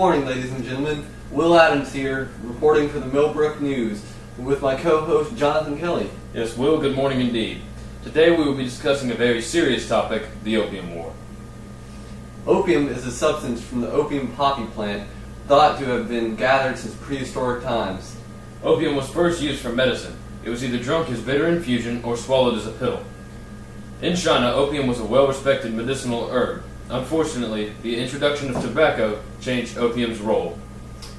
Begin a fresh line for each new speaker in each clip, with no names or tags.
morning, ladies and gentlemen. Will Adams here, reporting for the Millbrook News, with my co-host Jonathan Kelly.
Yes, Will, good morning indeed. Today we will be discussing a very serious topic, the Opium War.
Opium is a substance from the opium poppy plant, thought to have been gathered since prehistoric times.
Opium was first used for medicine. It was either drunk as bitter infusion or swallowed as a pill. In China, opium was a well-respected medicinal herb. Unfortunately, the introduction of tobacco changed opium's role.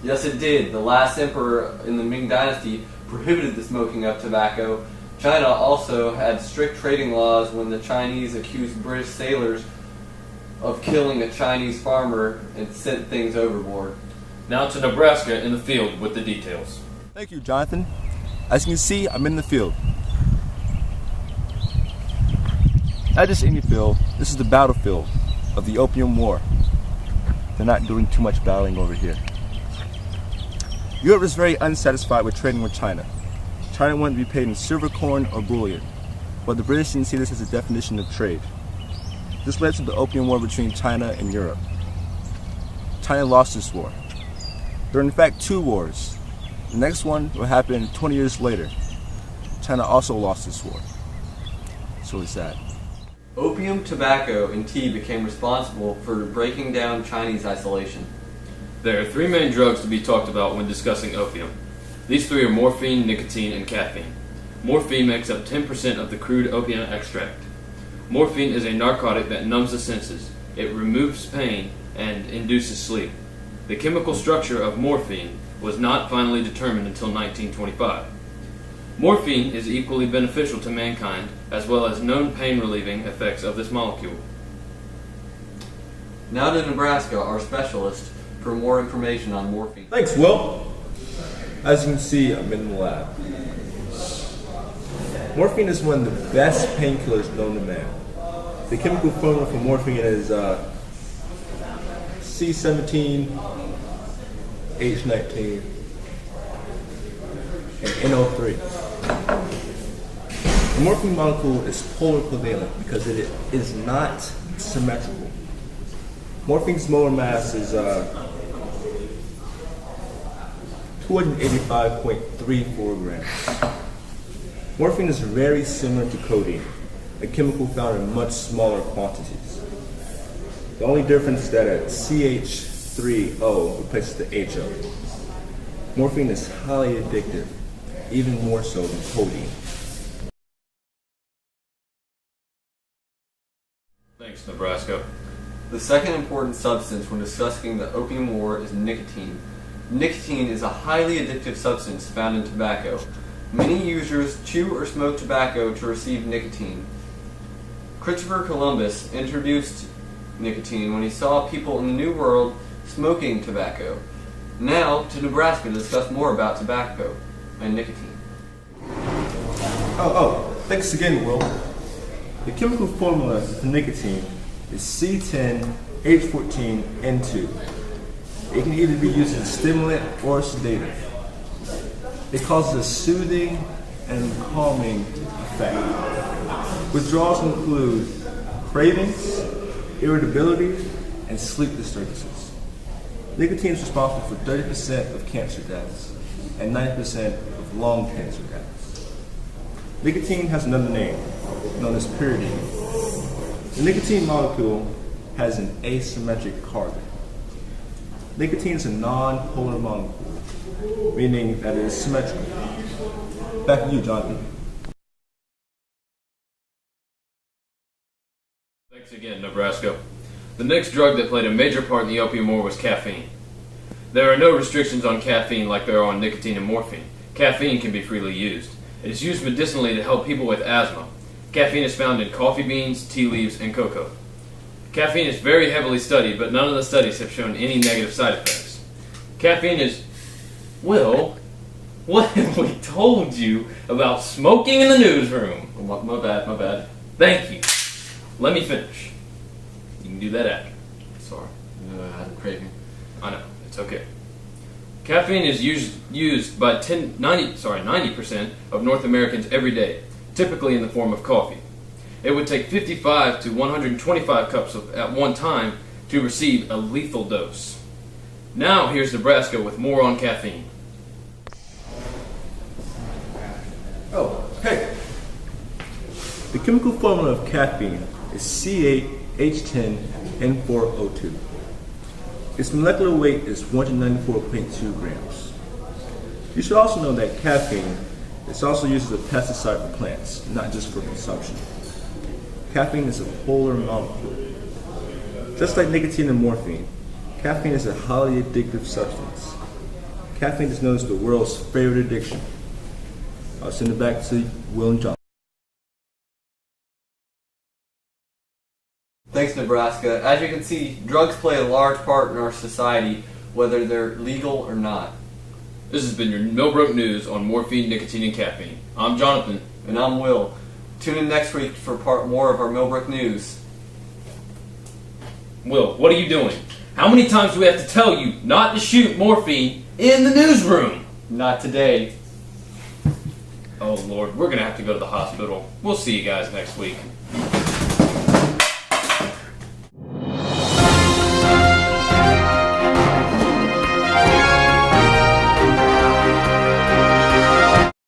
Yes, it did. The last emperor in the Ming Dynasty prohibited the smoking of tobacco. China also had strict trading laws when the Chinese accused British sailors of killing a Chinese farmer and sent things overboard.
Now to Nebraska in the field with the details.
Thank you, Jonathan. As you can see, I'm in the field. Not just any field, this is the battlefield of the Opium War. They're not doing too much battling over here. Europe is very unsatisfied with trading with China. China wanted to be paid in silver coin or bullion, but the British didn't see this as a definition of trade. This led to the Opium War between China and Europe. China lost this war. There are in fact two wars. The next one will happen 20 years later. China also lost this war. So it's sad.
Opium, tobacco, and tea became responsible for breaking down Chinese isolation.
There are three main drugs to be talked about when discussing opium. These three are morphine, nicotine, and caffeine. Morphine makes up 10% of the crude opium extract. Morphine is a narcotic that numbs the senses. It removes pain and induces sleep. The chemical structure of morphine was not finally determined until 1925. Morphine is equally beneficial to mankind, as well as known pain-relieving effects of this molecule.
Now to Nebraska, our specialist, for more information on morphine.
Thanks, Will. As you can see, I'm in the lab. Morphine is one of the best painkillers known to man. The chemical formula for morphine is C17, H19, and NO3. The morphine molecule is polar covalent because it is not symmetrical. Morphine's molar mass is 285.34 grams. Morphine is very similar to codeine, a chemical found in much smaller quantities. The only difference is that a CH3O replaces the HO. Morphine is highly addictive, even more so than codeine.
Thanks, Nebraska.
The second important substance when discussing the Opium War is nicotine. Nicotine is a highly addictive substance found in tobacco. Many users chew or smoke tobacco to receive nicotine. Christopher Columbus introduced nicotine when he saw people in the New World smoking tobacco. Now to Nebraska to discuss more about tobacco and nicotine.
Thanks again, Will. The chemical formula for nicotine is C10H14N2. It can either be used as a stimulant or a sedative. It causes a soothing and calming effect. Withdrawals include cravings, irritability, and sleep disturbances. Nicotine is responsible for 30% of cancer deaths and 90% of lung cancer deaths. Nicotine has another name, known as pyridine. The nicotine molecule has an asymmetric carbon. Nicotine is a non-polar molecule, meaning that it is symmetrical. Back to you, Jonathan.
Thanks again, Nebraska. The next drug that played a major part in the Opium War was caffeine. There are no restrictions on caffeine like there are on nicotine and morphine. Caffeine can be freely used. It is used medicinally to help people with asthma. Caffeine is found in coffee beans, tea leaves, and cocoa. Caffeine is very heavily studied, but none of the studies have shown any negative side effects. Caffeine is... Will, what have we told you about smoking in the newsroom?
Oh, my bad.
Thank you. Let me finish. You can do that after. Sorry.
I had a craving.
I know. It's okay. Caffeine is used by 90% of North Americans every day, typically in the form of coffee. It would take 55 to 125 cups at one time to receive a lethal dose. Now here's Nebraska with more on caffeine.
Oh, hey. The chemical formula of caffeine is C8H10N4O2. Its molecular weight is 194.2 grams. You should also know that caffeine is also used as a pesticide for plants, not just for consumption. Caffeine is a polar molecule. Just like nicotine and morphine, caffeine is a highly addictive substance. Caffeine is known as the world's favorite addiction. I'll send it back to Will and John.
Thanks, Nebraska. As you can see, drugs play a large part in our society, whether they're legal or not.
This has been your Millbrook News on morphine, nicotine, and caffeine. I'm Jonathan.
And I'm Will. Tune in next week for more of our Millbrook News.
Will, what are you doing? How many times do we have to tell you not to shoot morphine in the newsroom?
Not today.
Oh Lord, we're gonna have to go to the hospital. We'll see you guys next week.